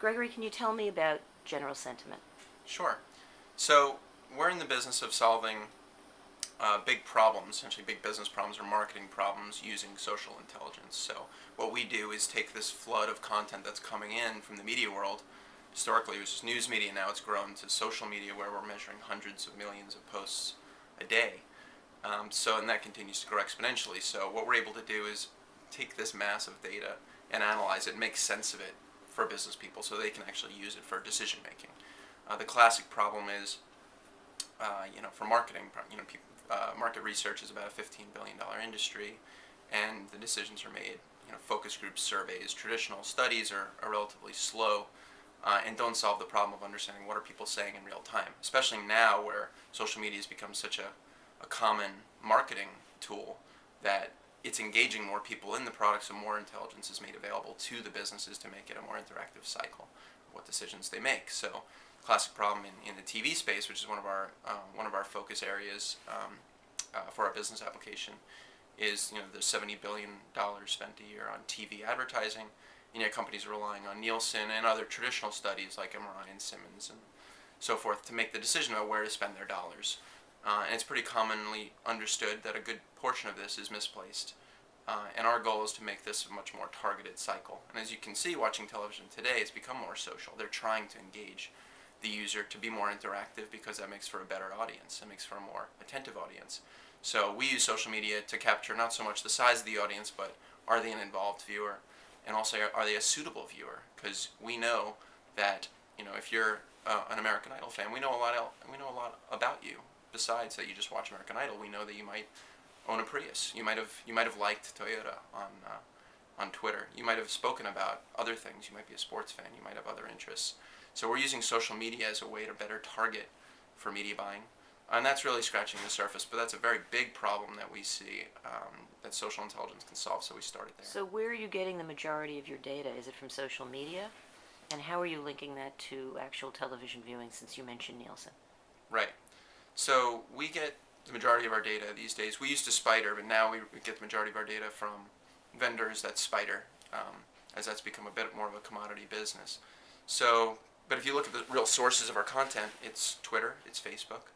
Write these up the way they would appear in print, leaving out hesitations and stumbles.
Gregory, can you tell me about general sentiment? Sure. So we're in the business of solving big problems, essentially big business problems or marketing problems using social intelligence. So what we do is take this flood of content that's coming in from the media world. Historically, it was just news media. Now it's grown to social media, where we're measuring hundreds of millions of posts a day. And that continues to grow exponentially. So what we're able to do is take this massive data and analyze it, and make sense of it for business people, so they can actually use it for decision making. The classic problem is, for marketing, market research is about a $15 billion industry, and the decisions are made. Focus groups, surveys, traditional studies are relatively slow, and don't solve the problem of understanding what are people saying in real time, especially now where social media has become such a common marketing tool that it's engaging more people in the product, so more intelligence is made available to the businesses to make it a more interactive cycle of what decisions they make. So, classic problem in the TV space, which is one of our focus areas for our business application, is there's $70 billion spent a year on TV advertising, and yet companies are relying on Nielsen and other traditional studies like MRI and Simmons and so forth to make the decision about where to spend their dollars. And it's pretty commonly understood that a good portion of this is misplaced. And our goal is to make this a much more targeted cycle. And as you can see, watching television today, it's become more social. They're trying to engage the user to be more interactive, because that makes for a better audience. It makes for a more attentive audience. So we use social media to capture not so much the size of the audience, but are they an involved viewer? And also, are they a suitable viewer? Because we know that if you're an American Idol fan, we know a lot about you. Besides that, you just watch American Idol. We know that you might own a Prius. You might have liked Toyota on Twitter. You might have spoken about other things. You might be a sports fan. You might have other interests. So we're using social media as a way to better target for media buying, and that's really scratching the surface. But that's a very big problem that we see that social intelligence can solve. So we started there. So where are you getting the majority of your data? Is it from social media? And how are you linking that to actual television viewing, since you mentioned Nielsen? Right. So we get the majority of our data these days. We used to Spider, but now we get the majority of our data from vendors that Spider, as that's become a bit more of a commodity business. So, but if you look at the real sources of our content, it's Twitter, it's Facebook,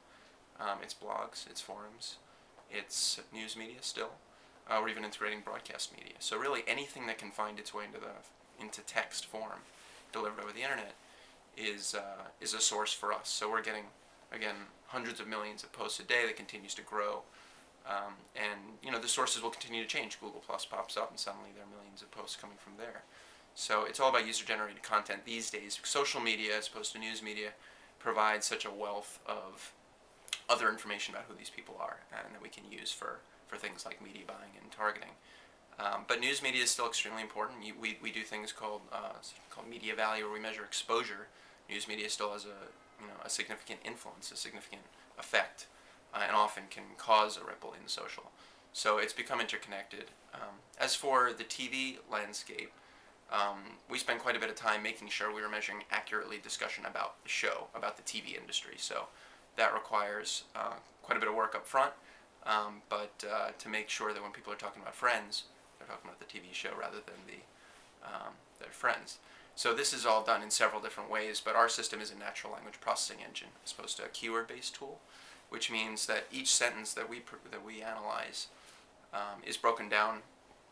it's blogs, it's forums, it's news media still. We're even integrating broadcast media. So really anything that can find its way into text form, delivered over the internet, is a source for us. So we're getting, again, hundreds of millions of posts a day that continues to grow. And the sources will continue to change. Google Plus pops up, and suddenly there are millions of posts coming from there. So it's all about user-generated content these days. Social media, as opposed to news media, provides such a wealth of other information about who these people are, and that we can use for things like media buying and targeting. But news media is still extremely important. We do things called media value, where we measure exposure. News media still has a significant influence, a significant effect, and often can cause a ripple in social. So it's become interconnected. As for the TV landscape, we spent quite a bit of time making sure we were measuring accurately discussion about the show, about the TV industry. So that requires quite a bit of work up front, but to make sure that when people are talking about Friends, they're talking about the TV show rather than their friends. So this is all done in several different ways, but our system is a natural language processing engine as opposed to a keyword-based tool, which means that each sentence that we analyze is broken down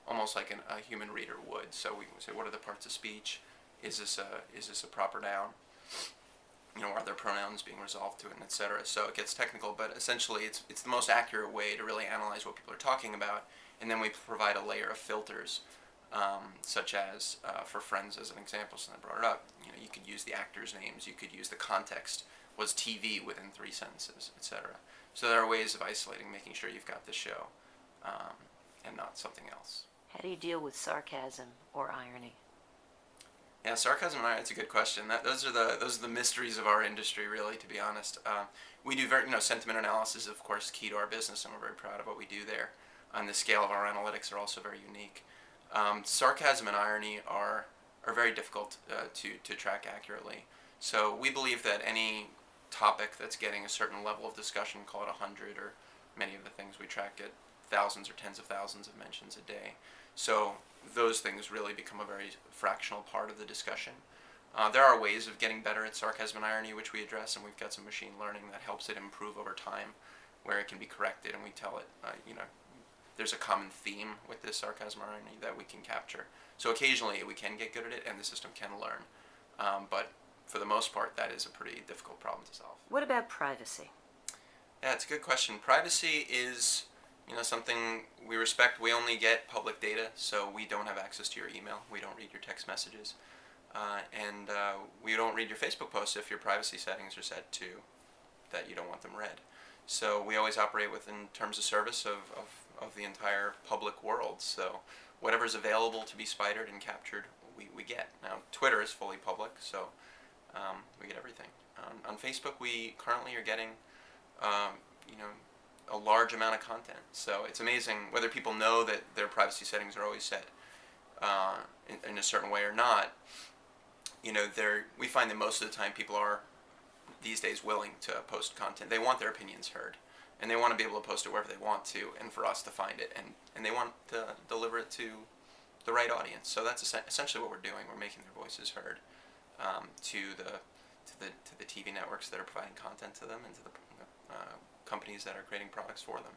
almost like a human reader would. So we say, what are the parts of speech? Is this a proper noun? Are there pronouns being resolved to it, and etc. So it gets technical, but essentially it's the most accurate way to really analyze what people are talking about, and then we provide a layer of filters, such as for Friends as an example, since I brought it up. You could use the actors' names, you could use the context. Was TV within 3 sentences, etc. So there are ways of isolating, making sure you've got the show, and not something else. How do you deal with sarcasm or irony? Yeah, sarcasm and irony, it's a good question. Those are the mysteries of our industry, really, to be honest. We do sentiment analysis is, of course, key to our business, and we're very proud of what we do there. And the scale of our analytics are also very unique. Sarcasm and irony are very difficult to track accurately. So we believe that any topic that's getting a certain level of discussion, call it 100, or many of the things we track get thousands or tens of thousands of mentions a day. So those things really become a very fractional part of the discussion. There are ways of getting better at sarcasm and irony, which we address, and we've got some machine learning that helps it improve over time, where it can be corrected, and we tell it, there's a common theme with this sarcasm or irony that we can capture. So occasionally we can get good at it, and the system can learn. But for the most part, that is a pretty difficult problem to solve. What about privacy? Yeah, it's a good question. Privacy is, something we respect. We only get public data, so we don't have access to your email. We don't read your text messages. And we don't read your Facebook posts if your privacy settings are set to that you don't want them read. So we always operate within terms of service of the entire public world. So whatever's available to be spidered and captured, we get. Now, Twitter is fully public, so we get everything. On Facebook, we currently are getting, a large amount of content. So it's amazing whether people know that their privacy settings are always set in a certain way or not. We find that most of the time people are these days willing to post content. They want their opinions heard, and they want to be able to post it wherever they want to, and for us to find it, and they want to deliver it to the right audience. So that's essentially what we're doing. We're making their voices heard to the TV networks that are providing content to them, and to the companies that are creating products for them.